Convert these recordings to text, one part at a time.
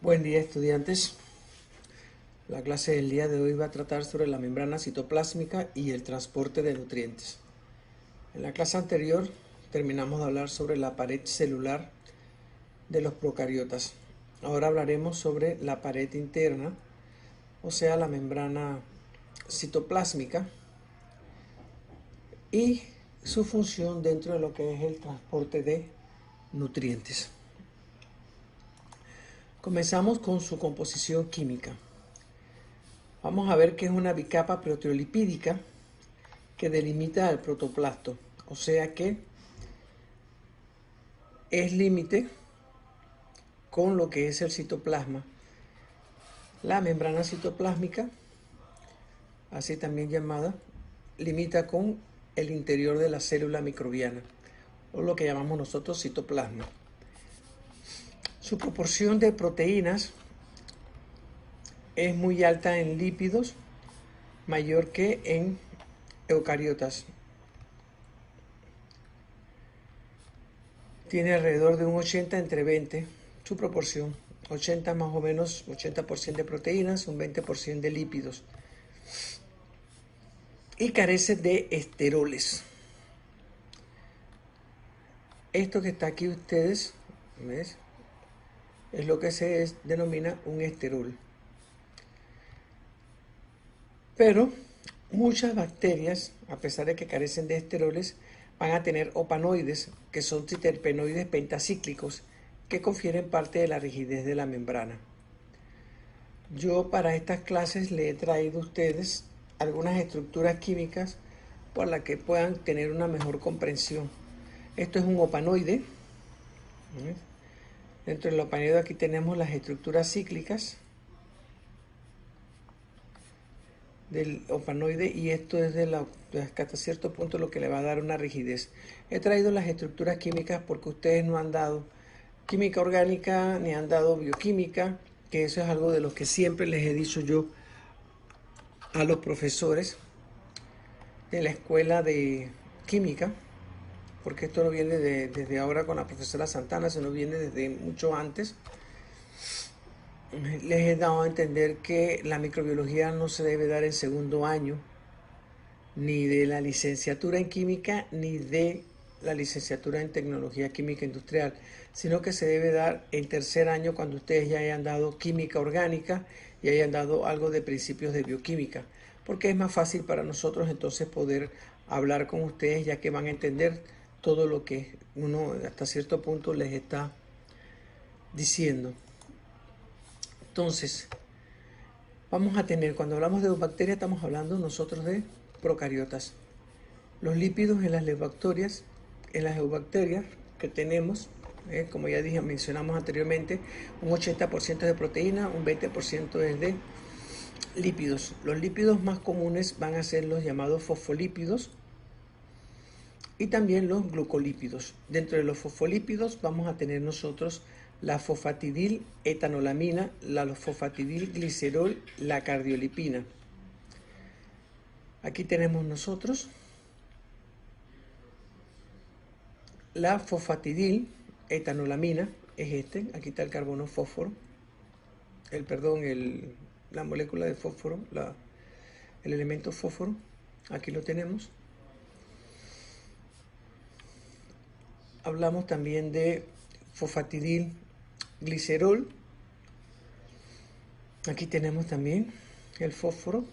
Buen día, estudiantes. La clase del día de hoy va a tratar sobre la membrana citoplásmica y el transporte de nutrientes. En la clase anterior terminamos de hablar sobre la pared celular de los procariotas. Ahora hablaremos sobre la pared interna, o sea, la membrana citoplásmica y su función dentro de lo que es el transporte de nutrientes. Comenzamos con su composición química. Vamos a ver que es una bicapa proteolipídica que delimita el protoplasto, o sea que es límite con lo que es el citoplasma. La membrana citoplásmica, así también llamada, limita con el interior de la célula microbiana, o lo que llamamos nosotros citoplasma. Su proporción de proteínas es muy alta en lípidos, mayor que en eucariotas. Tiene alrededor de un 80 entre 20, su proporción. 80 más o menos, 80% de proteínas, un 20% de lípidos. Y carece de esteroles. Esto que está aquí ustedes, ¿ves? Es lo que se denomina un esterol. Pero muchas bacterias, a pesar de que carecen de esteroles, van a tener opanoides, que son triterpenoides pentacíclicos, que confieren parte de la rigidez de la membrana. Yo para estas clases le he traído a ustedes algunas estructuras químicas por las que puedan tener una mejor comprensión. Esto es un opanoide. Dentro del opanoide aquí tenemos las estructuras cíclicas del opanoide y esto es hasta cierto punto lo que le va a dar una rigidez. He traído las estructuras químicas porque ustedes no han dado química orgánica ni han dado bioquímica, que eso es algo de lo que siempre les he dicho yo a los profesores de la escuela de química, porque esto no viene desde ahora con la profesora Santana, sino viene desde mucho antes. Les he dado a entender que la microbiología no se debe dar en segundo año, ni de la licenciatura en química, ni de la licenciatura en tecnología química industrial, sino que se debe dar en tercer año cuando ustedes ya hayan dado química orgánica y hayan dado algo de principios de bioquímica, porque es más fácil para nosotros entonces poder hablar con ustedes, ya que van a entender todo lo que uno hasta cierto punto les está diciendo. Entonces, vamos a tener, cuando hablamos de bacterias, estamos hablando nosotros de procariotas. Los lípidos en las eubacterias, que tenemos, como ya dije, mencionamos anteriormente, un 80% de proteína, un 20% es de lípidos. Los lípidos más comunes van a ser los llamados fosfolípidos y también los glucolípidos. Dentro de los fosfolípidos vamos a tener nosotros la fosfatidil etanolamina, la fosfatidil glicerol, la cardiolipina. Aquí tenemos nosotros la fosfatidil etanolamina, es aquí está el carbono fósforo, la molécula de fósforo, el elemento fósforo, aquí lo tenemos. Hablamos también de fosfatidil glicerol, aquí tenemos también el fósforo.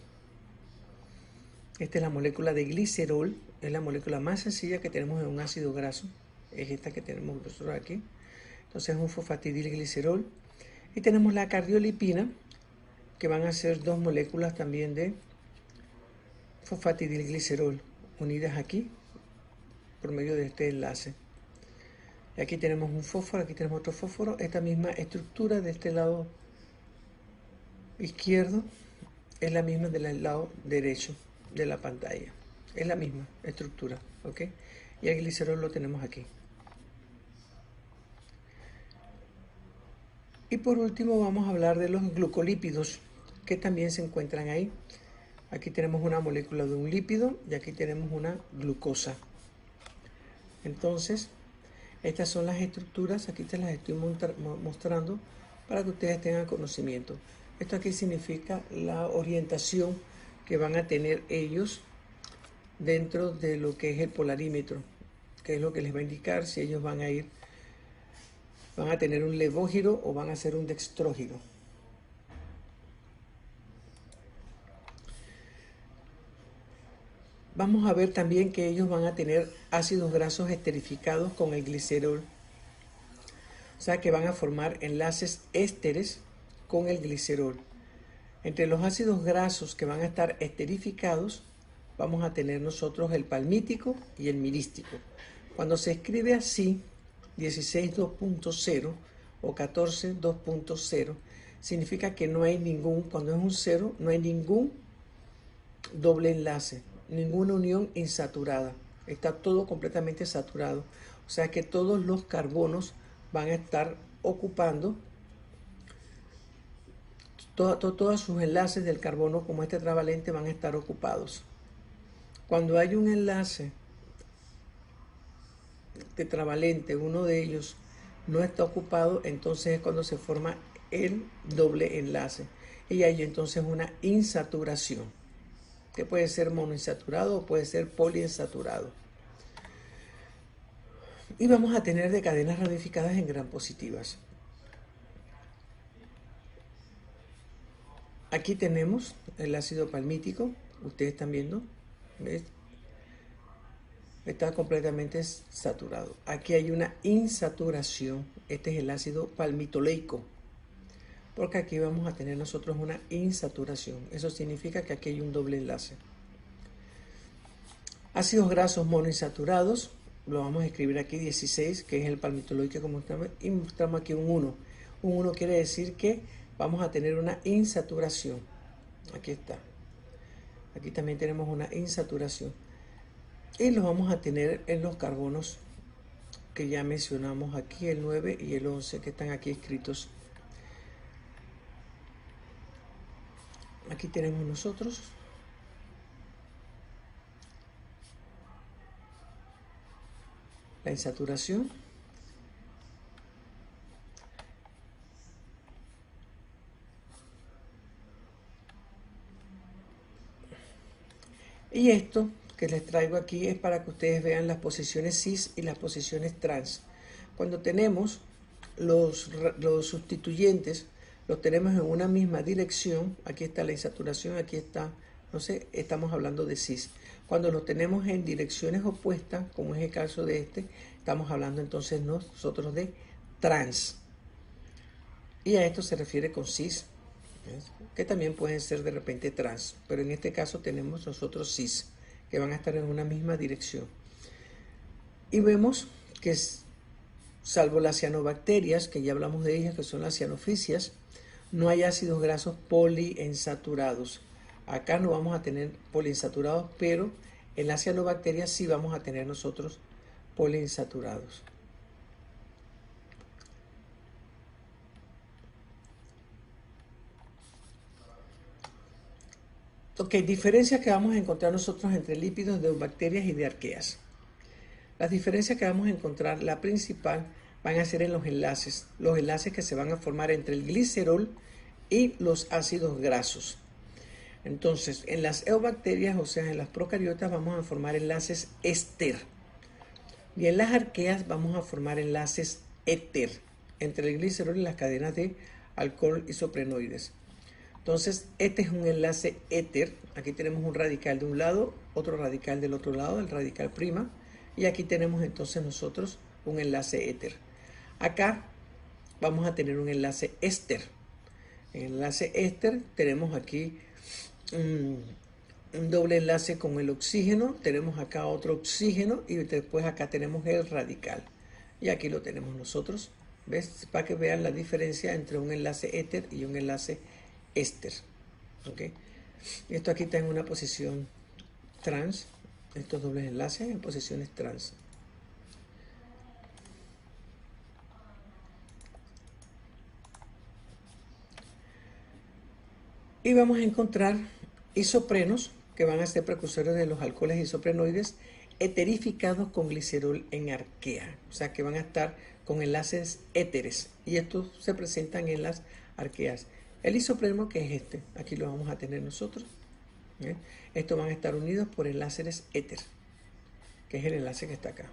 Esta es la molécula de glicerol, es la molécula más sencilla que tenemos en un ácido graso, es esta que tenemos nosotros aquí. Entonces es un fosfatidilglicerol. Y tenemos la cardiolipina, que van a ser dos moléculas también de fosfatidilglicerol unidas aquí por medio de este enlace. Y aquí tenemos un fósforo, aquí tenemos otro fósforo. Esta misma estructura de este lado izquierdo es la misma del lado derecho de la pantalla. Es la misma estructura, ¿ok? Y el glicerol lo tenemos aquí. Y por último vamos a hablar de los glucolípidos, que también se encuentran ahí. Aquí tenemos una molécula de un lípido y aquí tenemos una glucosa. Entonces, estas son las estructuras, aquí te las estoy mostrando para que ustedes tengan conocimiento. Esto aquí significa la orientación que van a tener ellos dentro de lo que es el polarímetro, que es lo que les va a indicar si ellos van a tener un levógiro o van a hacer un dextrógiro. Vamos a ver también que ellos van a tener ácidos grasos esterificados con el glicerol. O sea que van a formar enlaces ésteres con el glicerol. Entre los ácidos grasos que van a estar esterificados, vamos a tener nosotros el palmítico y el mirístico. Cuando se escribe así, 16.2.0 o 14.2.0, significa que no hay ningún, cuando es un cero, no hay ningún doble enlace, ninguna unión insaturada. Está todo completamente saturado. O sea que todos los carbonos van a estar ocupando todos sus enlaces del carbono como este travalente van a estar ocupados. Cuando hay un enlace tetravalente, uno de ellos no está ocupado, entonces es cuando se forma el doble enlace. Y hay entonces una insaturación, que puede ser monoinsaturado o puede ser poliinsaturado. Y vamos a tener de cadenas ramificadas en gran positivas. Aquí tenemos el ácido palmítico, ustedes están viendo, ¿ves? Está completamente saturado. Aquí hay una insaturación, este es el ácido palmitoleico, porque aquí vamos a tener nosotros una insaturación. Eso significa que aquí hay un doble enlace. Ácidos grasos monoinsaturados, lo vamos a escribir aquí 16, que es el palmitoleico, como mostramos, y mostramos aquí un 1. Un 1 quiere decir que vamos a tener una insaturación. Aquí está. Aquí también tenemos una insaturación. Y los vamos a tener en los carbonos que ya mencionamos aquí, el 9 y el 11, que están aquí escritos. Aquí tenemos nosotros la insaturación. Y esto que les traigo aquí es para que ustedes vean las posiciones cis y las posiciones trans. Cuando tenemos los sustituyentes, los tenemos en una misma dirección. Aquí está la insaturación, aquí está, no sé, estamos hablando de cis. Cuando los tenemos en direcciones opuestas, como es el caso de este, estamos hablando entonces nosotros de trans. Y a esto se refiere con cis, que también pueden ser de repente trans, pero en este caso tenemos nosotros cis, que van a estar en una misma dirección. Y vemos que salvo las cianobacterias, que ya hablamos de ellas, que son las cianofisias, no hay ácidos grasos poliinsaturados. Acá no vamos a tener poliinsaturados, pero en las cianobacterias sí vamos a tener nosotros poliinsaturados. Ok, diferencias que vamos a encontrar nosotros entre lípidos de bacterias y de arqueas. Las diferencias que vamos a encontrar, la principal, van a ser en los enlaces que se van a formar entre el glicerol y los ácidos grasos. Entonces, en las eubacterias, o sea, en las procariotas, vamos a formar enlaces éster. Y en las arqueas vamos a formar enlaces éter entre el glicerol y las cadenas de alcohol isoprenoides. Entonces, este es un enlace éter. Aquí tenemos un radical de un lado, otro radical del otro lado, el radical prima. Y aquí tenemos entonces nosotros un enlace éter. Acá vamos a tener un enlace éster. En el enlace éster tenemos aquí un doble enlace con el oxígeno. Tenemos acá otro oxígeno y después acá tenemos el radical. Y aquí lo tenemos nosotros. ¿Ves? Para que vean la diferencia entre un enlace éter y un enlace éster. ¿Okay? Esto aquí está en una posición trans, estos dobles enlaces en posiciones trans. Y vamos a encontrar isoprenos que van a ser precursores de los alcoholes isoprenoides eterificados con glicerol en arquea, o sea que van a estar con enlaces éteres y estos se presentan en las arqueas. El isopreno, que es este, aquí lo vamos a tener nosotros. Estos van a estar unidos por enlaces éter, que es el enlace que está acá.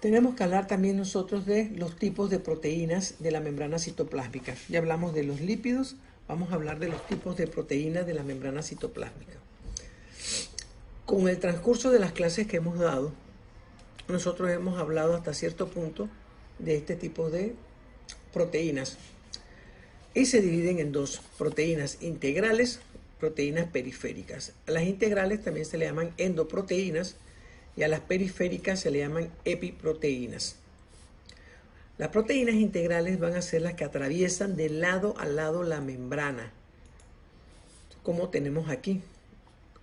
Tenemos que hablar también nosotros de los tipos de proteínas de la membrana citoplásmica. Ya hablamos de los lípidos, vamos a hablar de los tipos de proteínas de la membrana citoplásmica. Con el transcurso de las clases que hemos dado, nosotros hemos hablado hasta cierto punto de este tipo de proteínas. Y se dividen en dos: proteínas integrales, proteínas periféricas. A las integrales también se le llaman endoproteínas y a las periféricas se le llaman epiproteínas. Las proteínas integrales van a ser las que atraviesan de lado a lado la membrana, como tenemos aquí.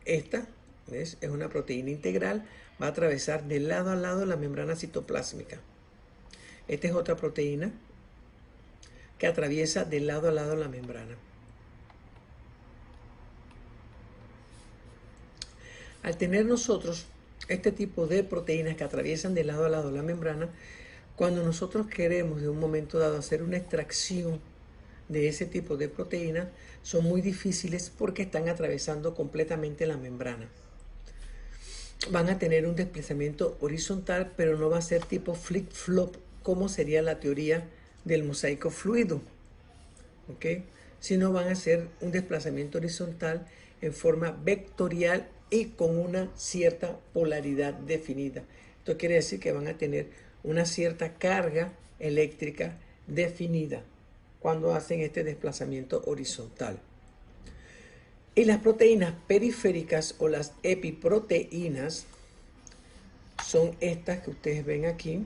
Esta, ¿ves?, es una proteína integral, va a atravesar de lado a lado la membrana citoplásmica. Esta es otra proteína que atraviesa de lado a lado la membrana. Al tener nosotros este tipo de proteínas que atraviesan de lado a lado la membrana, cuando nosotros queremos de un momento dado hacer una extracción de ese tipo de proteínas, son muy difíciles porque están atravesando completamente la membrana. Van a tener un desplazamiento horizontal, pero no va a ser tipo flip-flop, como sería la teoría del mosaico fluido, ¿ok? Sino van a ser un desplazamiento horizontal en forma vectorial y con una cierta polaridad definida. Esto quiere decir que van a tener una cierta carga eléctrica definida cuando hacen este desplazamiento horizontal. Y las proteínas periféricas o las epiproteínas son estas que ustedes ven aquí.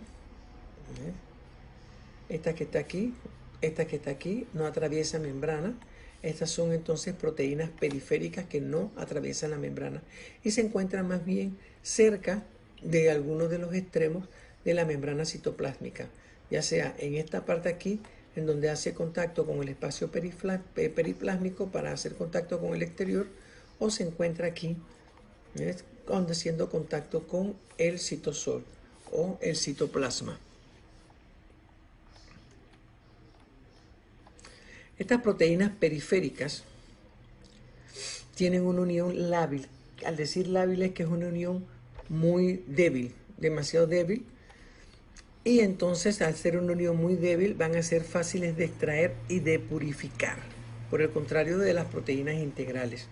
Esta que está aquí, esta que está aquí, no atraviesa membrana. Estas son entonces proteínas periféricas que no atraviesan la membrana y se encuentran más bien cerca de algunos de los extremos de la membrana citoplásmica, ya sea en esta parte aquí, en donde hace contacto con el espacio periplásmico para hacer contacto con el exterior, o se encuentra aquí, ¿ves?, haciendo contacto con el citosol o el citoplasma. Estas proteínas periféricas tienen una unión lábil. Al decir lábil es que es una unión muy débil, demasiado débil. Y entonces, al ser una unión muy débil, van a ser fáciles de extraer y de purificar, por el contrario de las proteínas integrales.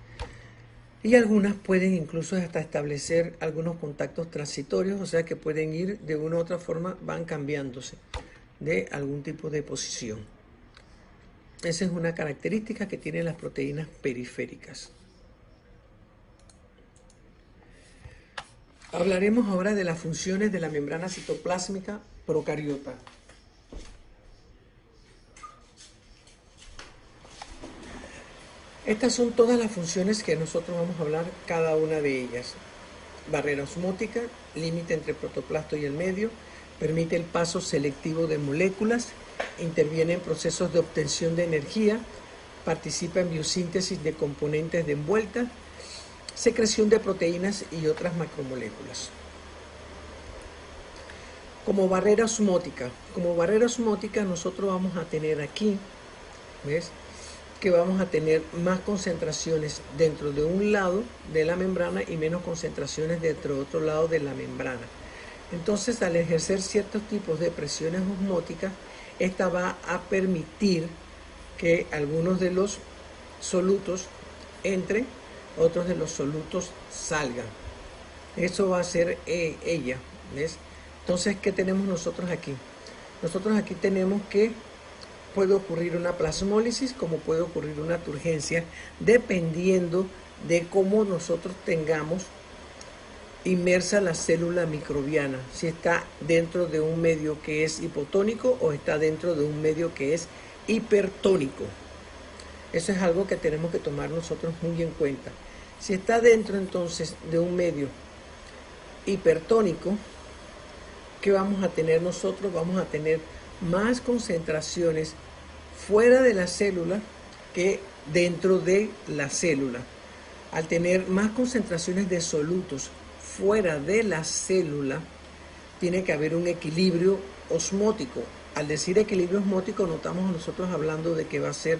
Y algunas pueden incluso hasta establecer algunos contactos transitorios, o sea que pueden ir de una u otra forma, van cambiándose de algún tipo de posición. Esa es una característica que tienen las proteínas periféricas. Hablaremos ahora de las funciones de la membrana citoplásmica procariota. Estas son todas las funciones que nosotros vamos a hablar, cada una de ellas. Barrera osmótica, límite entre el protoplasto y el medio, permite el paso selectivo de moléculas, interviene en procesos de obtención de energía, participa en biosíntesis de componentes de envuelta, secreción de proteínas y otras macromoléculas. Como barrera osmótica nosotros vamos a tener aquí, ¿ves?, que vamos a tener más concentraciones dentro de un lado de la membrana y menos concentraciones dentro de otro lado de la membrana. Entonces, al ejercer ciertos tipos de presiones osmóticas, esta va a permitir que algunos de los solutos entren, otros de los solutos salgan. Eso va a ser ella, ¿ves? Entonces, ¿qué tenemos nosotros aquí? Nosotros aquí tenemos que puede ocurrir una plasmólisis, como puede ocurrir una turgencia, dependiendo de cómo nosotros tengamos inmersa la célula microbiana, si está dentro de un medio que es hipotónico o está dentro de un medio que es hipertónico. Eso es algo que tenemos que tomar nosotros muy en cuenta. Si está dentro entonces de un medio hipertónico, ¿qué vamos a tener nosotros? Vamos a tener más concentraciones fuera de la célula que dentro de la célula. Al tener más concentraciones de solutos fuera de la célula, tiene que haber un equilibrio osmótico. Al decir equilibrio osmótico, no estamos nosotros hablando de que va a ser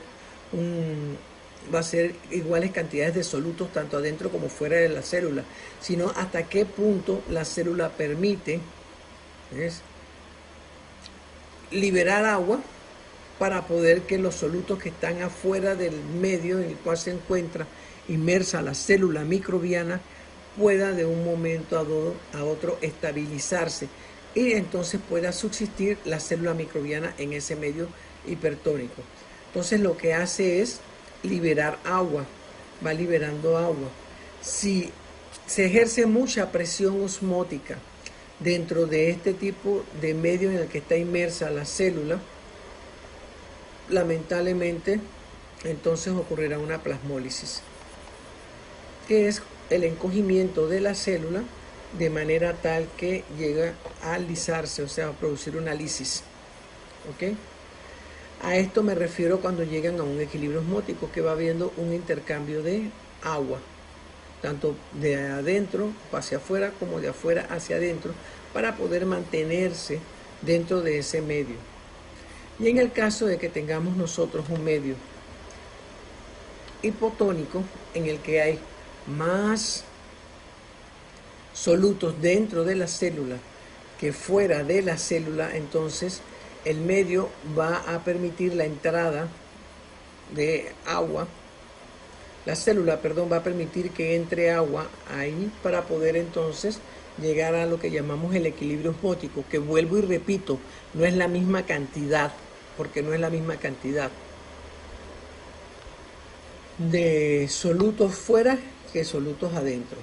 iguales cantidades de solutos tanto adentro como fuera de la célula, sino hasta qué punto la célula permite liberar agua para poder que los solutos que están afuera del medio en el cual se encuentra inmersa la célula microbiana pueda de un momento a otro estabilizarse y entonces pueda subsistir la célula microbiana en ese medio hipertónico. Entonces lo que hace es liberar agua, va liberando agua. Si se ejerce mucha presión osmótica dentro de este tipo de medio en el que está inmersa la célula, lamentablemente entonces ocurrirá una plasmólisis, que es el encogimiento de la célula de manera tal que llega a lisarse, o sea, a producir una lisis. ¿Ok? A esto me refiero cuando llegan a un equilibrio osmótico, que va habiendo un intercambio de agua, tanto de adentro hacia afuera como de afuera hacia adentro, para poder mantenerse dentro de ese medio. Y en el caso de que tengamos nosotros un medio hipotónico en el que hay más solutos dentro de la célula que fuera de la célula, entonces el medio va a permitir la entrada de agua, la célula, perdón, va a permitir que entre agua ahí para poder entonces llegar a lo que llamamos el equilibrio osmótico, que vuelvo y repito, no es la misma cantidad, porque no es la misma cantidad de solutos fuera que solutos adentro,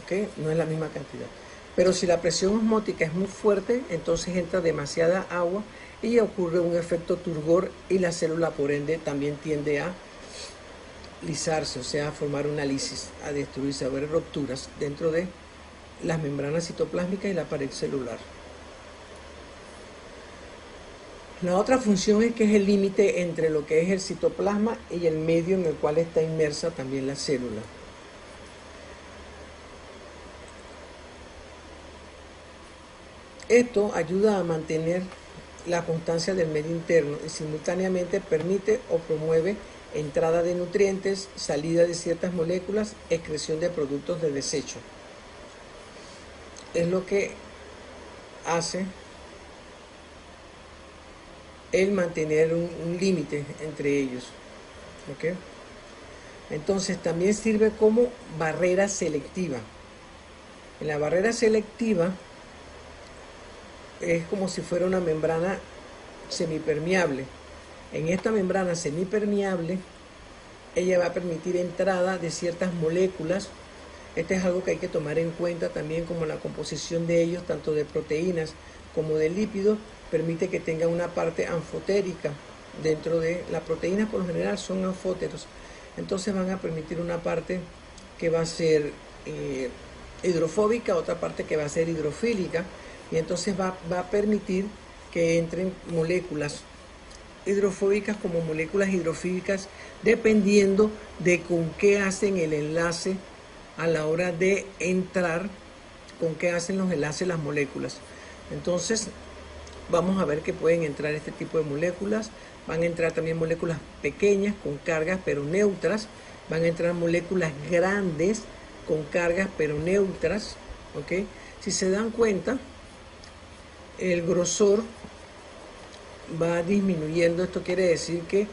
¿ok? No es la misma cantidad. Pero si la presión osmótica es muy fuerte, entonces entra demasiada agua y ocurre un efecto turgor y la célula por ende también tiende a lisarse, o sea, a formar una lisis, a destruirse, a haber rupturas dentro de las membranas citoplásmicas y la pared celular. La otra función es que es el límite entre lo que es el citoplasma y el medio en el cual está inmersa también la célula. Esto ayuda a mantener la constancia del medio interno y simultáneamente permite o promueve entrada de nutrientes, salida de ciertas moléculas, excreción de productos de desecho. Es lo que hace el mantener un límite entre ellos. ¿Okay? Entonces también sirve como barrera selectiva. En la barrera selectiva es como si fuera una membrana semipermeable. En esta membrana semipermeable, ella va a permitir entrada de ciertas moléculas. Este es algo que hay que tomar en cuenta también, como la composición de ellos, tanto de proteínas como de lípidos, permite que tenga una parte anfotérica dentro de las proteínas. Por lo general son anfóteros, entonces van a permitir una parte que va a ser hidrofóbica, otra parte que va a ser hidrofílica, y entonces va a permitir que entren moléculas hidrofóbicas como moléculas hidrofílicas, dependiendo de con qué hacen el enlace a la hora de entrar, con qué hacen los enlaces las moléculas. Entonces vamos a ver que pueden entrar este tipo de moléculas. Van a entrar también moléculas pequeñas con cargas pero neutras, van a entrar moléculas grandes con cargas pero neutras. ¿Okay? Si se dan cuenta, el grosor va disminuyendo. Esto quiere decir que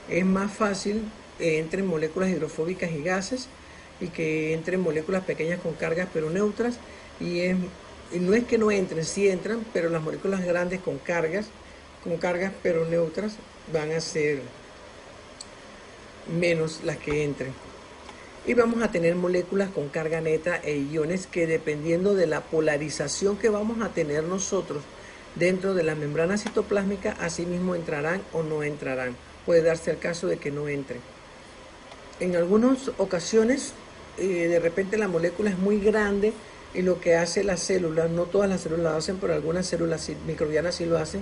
es más fácil que entren moléculas hidrofóbicas y gases, y que entren moléculas pequeñas con cargas pero neutras, y no es que no entren, sí entran, pero las moléculas grandes con cargas pero neutras van a ser menos las que entren. Y vamos a tener moléculas con carga neta e iones que, dependiendo de la polarización que vamos a tener nosotros dentro de la membrana citoplásmica, así mismo entrarán o no entrarán. Puede darse el caso de que no entren. En algunas ocasiones, de repente la molécula es muy grande y lo que hace la célula, no todas las células lo hacen, pero algunas células microbianas sí lo hacen,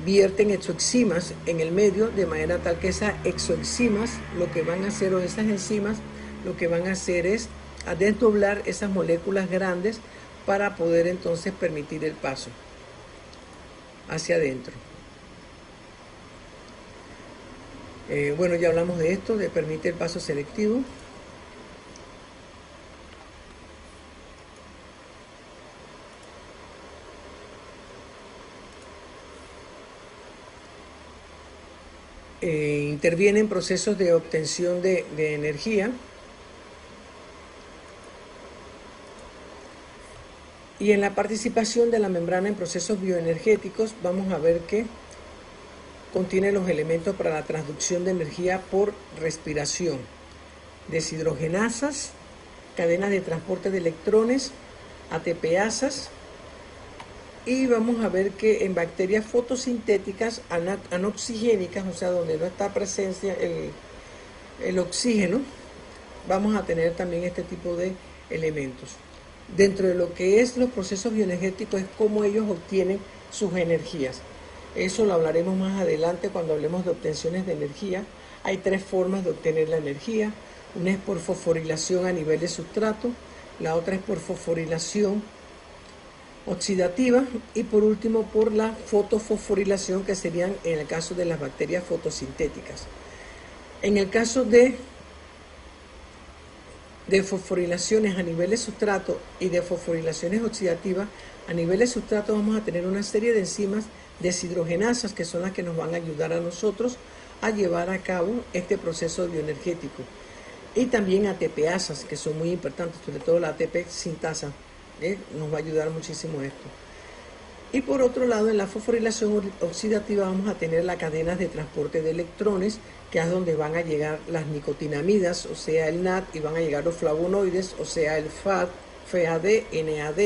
vierten exoenzimas en el medio, de manera tal que esas exoenzimas lo que van a hacer, o esas enzimas lo que van a hacer es a desdoblar esas moléculas grandes para poder entonces permitir el paso hacia adentro. Bueno, ya hablamos de esto, de permite el paso selectivo. Interviene en procesos de obtención de energía. Y en la participación de la membrana en procesos bioenergéticos vamos a ver que contiene los elementos para la transducción de energía por respiración, deshidrogenasas, cadenas de transporte de electrones, ATPasas, y vamos a ver que en bacterias fotosintéticas anoxigénicas, o sea, donde no está presencia el oxígeno, vamos a tener también este tipo de elementos. Dentro de lo que es los procesos bioenergéticos es cómo ellos obtienen sus energías. Eso lo hablaremos más adelante cuando hablemos de obtenciones de energía. Hay 3 formas de obtener la energía. Una es por fosforilación a nivel de sustrato, la otra es por fosforilación oxidativa y por último por la fotofosforilación, que serían en el caso de las bacterias fotosintéticas. En el caso de fosforilaciones a nivel de sustrato y de fosforilaciones oxidativas a nivel de sustrato, vamos a tener una serie de enzimas deshidrogenasas que son las que nos van a ayudar a nosotros a llevar a cabo este proceso bioenergético, y también ATPasas, que son muy importantes, sobre todo la ATP sintasa, nos va a ayudar muchísimo esto. Y por otro lado, en la fosforilación oxidativa vamos a tener las cadenas de transporte de electrones, que es donde van a llegar las nicotinamidas, o sea el NAD, y van a llegar los flavonoides, o sea el FAD, NAD,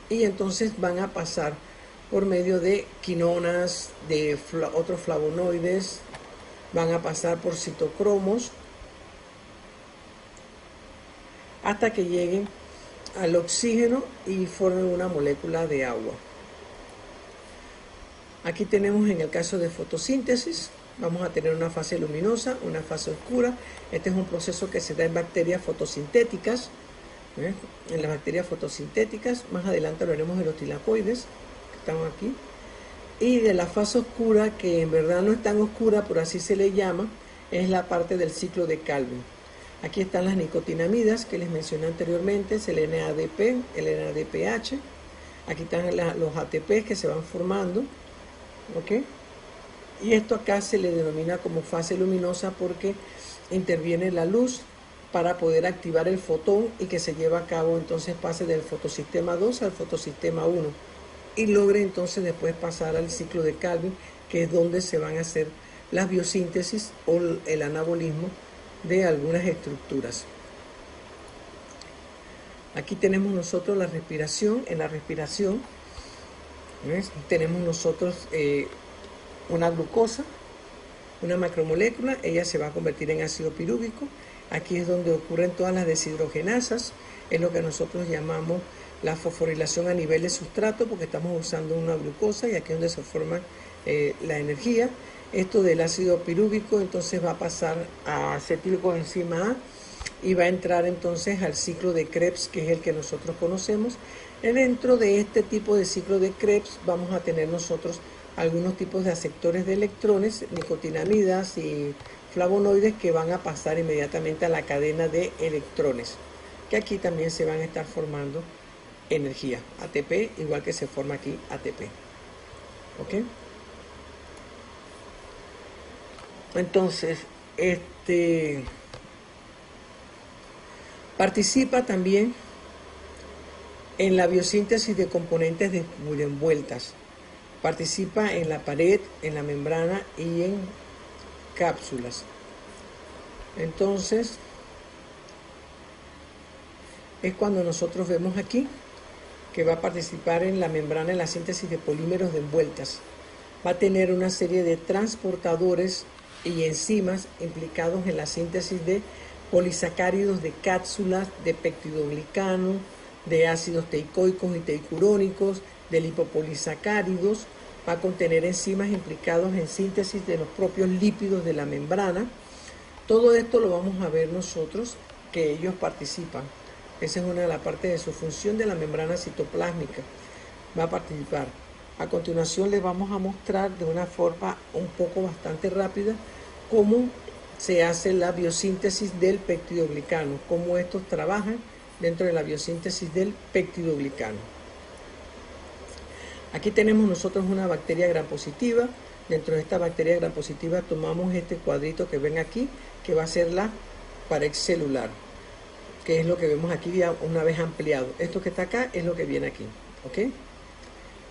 y entonces van a pasar por medio de quinonas, de otros flavonoides, van a pasar por citocromos, hasta que lleguen al oxígeno y formen una molécula de agua. Aquí tenemos en el caso de fotosíntesis, vamos a tener una fase luminosa, una fase oscura. Este es un proceso que se da en bacterias fotosintéticas, en las bacterias fotosintéticas. Más adelante hablaremos de los tilacoides, que están aquí. Y de la fase oscura, que en verdad no es tan oscura, por así se le llama, es la parte del ciclo de Calvin. Aquí están las nicotinamidas que les mencioné anteriormente, es el NADP, el NADPH. Aquí están los ATP que se van formando, ¿ok? Y esto acá se le denomina como fase luminosa porque interviene la luz para poder activar el fotón y que se lleva a cabo, entonces pase del fotosistema 2 al fotosistema 1 y logre entonces después pasar al ciclo de Calvin, que es donde se van a hacer las biosíntesis o el anabolismo de algunas estructuras. Aquí tenemos nosotros la respiración. En la respiración, ¿ves?, tenemos nosotros una glucosa, una macromolécula. Ella se va a convertir en ácido pirúvico. Aquí es donde ocurren todas las deshidrogenasas, es lo que nosotros llamamos la fosforilación a nivel de sustrato, porque estamos usando una glucosa y aquí es donde se forma la energía. Esto del ácido pirúvico entonces va a pasar a acetilcoenzima A y va a entrar entonces al ciclo de Krebs, que es el que nosotros conocemos. Dentro de este tipo de ciclo de Krebs vamos a tener nosotros algunos tipos de aceptores de electrones, nicotinamidas y flavonoides, que van a pasar inmediatamente a la cadena de electrones, que aquí también se van a estar formando energía, ATP, igual que se forma aquí ATP. ¿Ok? Entonces, participa también en la biosíntesis de componentes de envueltas. Participa en la pared, en la membrana y en cápsulas. Entonces, es cuando nosotros vemos aquí que va a participar en la membrana en la síntesis de polímeros de envueltas. Va a tener una serie de transportadores y enzimas implicados en la síntesis de polisacáridos de cápsulas, de peptidoglicano, de ácidos teicoicos y teicurónicos, de lipopolisacáridos. Va a contener enzimas implicados en síntesis de los propios lípidos de la membrana. Todo esto lo vamos a ver nosotros que ellos participan. Esa es una de las partes de su función de la membrana citoplásmica. Va a participar. A continuación les vamos a mostrar de una forma un poco bastante rápida cómo se hace la biosíntesis del peptidoglicano, cómo estos trabajan dentro de la biosíntesis del peptidoglicano. Aquí tenemos nosotros una bacteria gram positiva. Dentro de esta bacteria gram positiva tomamos este cuadrito que ven aquí, que va a ser la pared celular, que es lo que vemos aquí ya una vez ampliado. Esto que está acá es lo que viene aquí, ¿ok?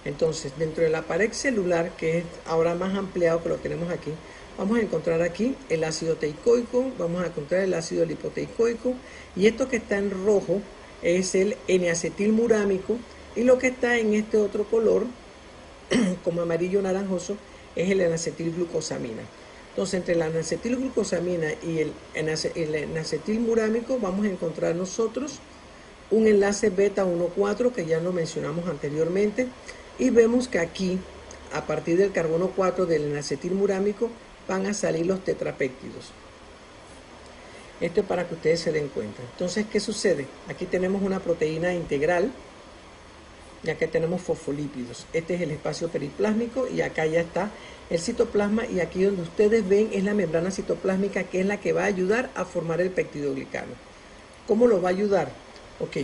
Entonces, dentro de la pared celular, que es ahora más ampliado que lo tenemos aquí, vamos a encontrar aquí el ácido teicoico, vamos a encontrar el ácido lipoteicoico, y esto que está en rojo es el N-acetilmurámico, y lo que está en este otro color, como amarillo naranjoso, es el N-acetilglucosamina. Entonces, entre la N-acetilglucosamina y el N-acetilmurámico vamos a encontrar nosotros un enlace beta 1,4 que ya lo mencionamos anteriormente, y vemos que aquí, a partir del carbono 4 del N-acetilmurámico, van a salir los tetrapéptidos. Esto es para que ustedes se den cuenta. Entonces, ¿qué sucede? Aquí tenemos una proteína integral, ya que tenemos fosfolípidos. Este es el espacio periplásmico y acá ya está el citoplasma, y aquí donde ustedes ven es la membrana citoplásmica, que es la que va a ayudar a formar el peptidoglicano. ¿Cómo lo va a ayudar? Ok,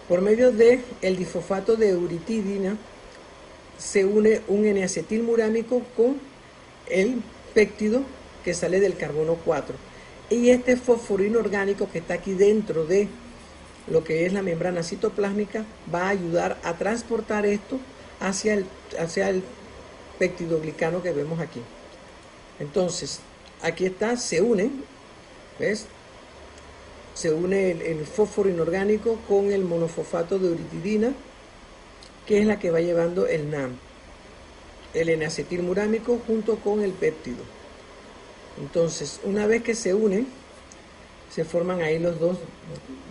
por medio del difosfato de uritidina se une un N-acetilmurámico con el péptido que sale del carbono 4, y este fósforo inorgánico que está aquí dentro de lo que es la membrana citoplásmica va a ayudar a transportar esto hacia el peptidoglicano que vemos aquí. Entonces, aquí está, se une, ¿ves? Se une el fósforo inorgánico con el monofosfato de uritidina, que es la que va llevando el NAM, el N-acetilmurámico junto con el péptido. Entonces, una vez que se unen, se forman ahí los dos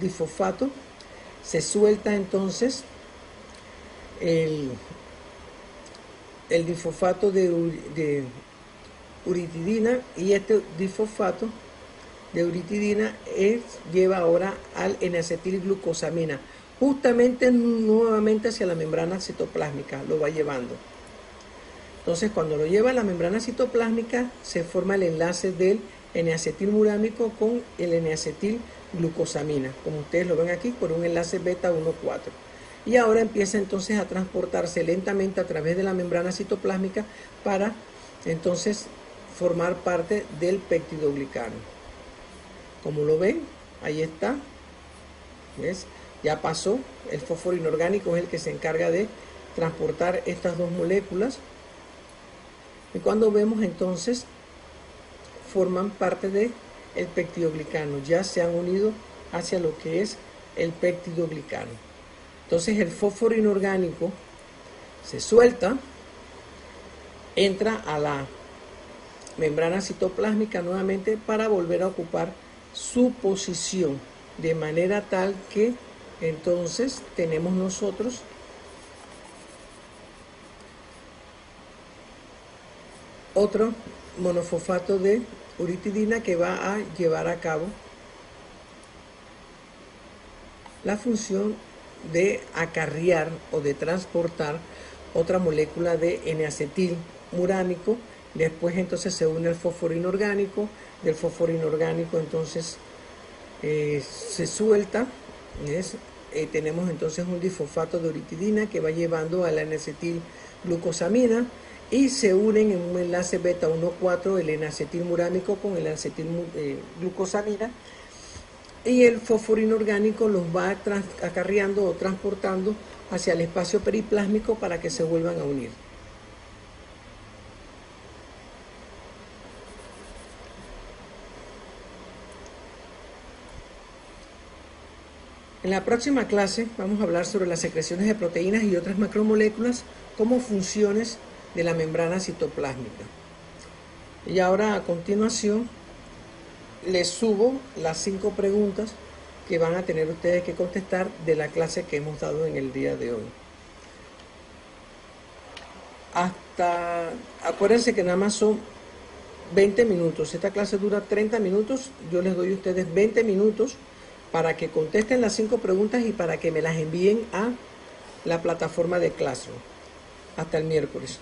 difosfatos, se suelta entonces el difosfato de uritidina, y este difosfato de uritidina lleva ahora al N-acetilglucosamina, justamente nuevamente hacia la membrana citoplásmica, lo va llevando. Entonces, cuando lo lleva a la membrana citoplásmica, se forma el enlace del N-acetilmurámico con el N-acetilglucosamina, como ustedes lo ven aquí, por un enlace beta 1,4. Y ahora empieza entonces a transportarse lentamente a través de la membrana citoplásmica para entonces formar parte del peptidoglicano. Como lo ven, ahí está, ¿ves? Ya pasó, el fósforo inorgánico es el que se encarga de transportar estas dos moléculas, y cuando vemos entonces forman parte del peptidoglicano, ya se han unido hacia lo que es el peptidoglicano. Entonces el fósforo inorgánico se suelta, entra a la membrana citoplásmica nuevamente para volver a ocupar su posición, de manera tal que entonces tenemos nosotros otro monofosfato de uritidina que va a llevar a cabo la función de acarrear o de transportar otra molécula de N-acetilmurámico. Después entonces se une el fósforo inorgánico, del fósforo inorgánico entonces se suelta, tenemos entonces un difosfato de uritidina que va llevando a la N-acetilglucosamina, y se unen en un enlace beta 1,4 el N-acetilmurámico con el acetilglucosamina, y el fósforo inorgánico los va acarreando o transportando hacia el espacio periplásmico para que se vuelvan a unir. En la próxima clase vamos a hablar sobre las secreciones de proteínas y otras macromoléculas como funciones de la membrana citoplásmica. Y ahora a continuación les subo las 5 preguntas que van a tener ustedes que contestar de la clase que hemos dado en el día de hoy. Acuérdense que nada más son 20 minutos. Esta clase dura 30 minutos. Yo les doy a ustedes 20 minutos para que contesten las 5 preguntas y para que me las envíen a la plataforma de Classroom. Hasta el miércoles.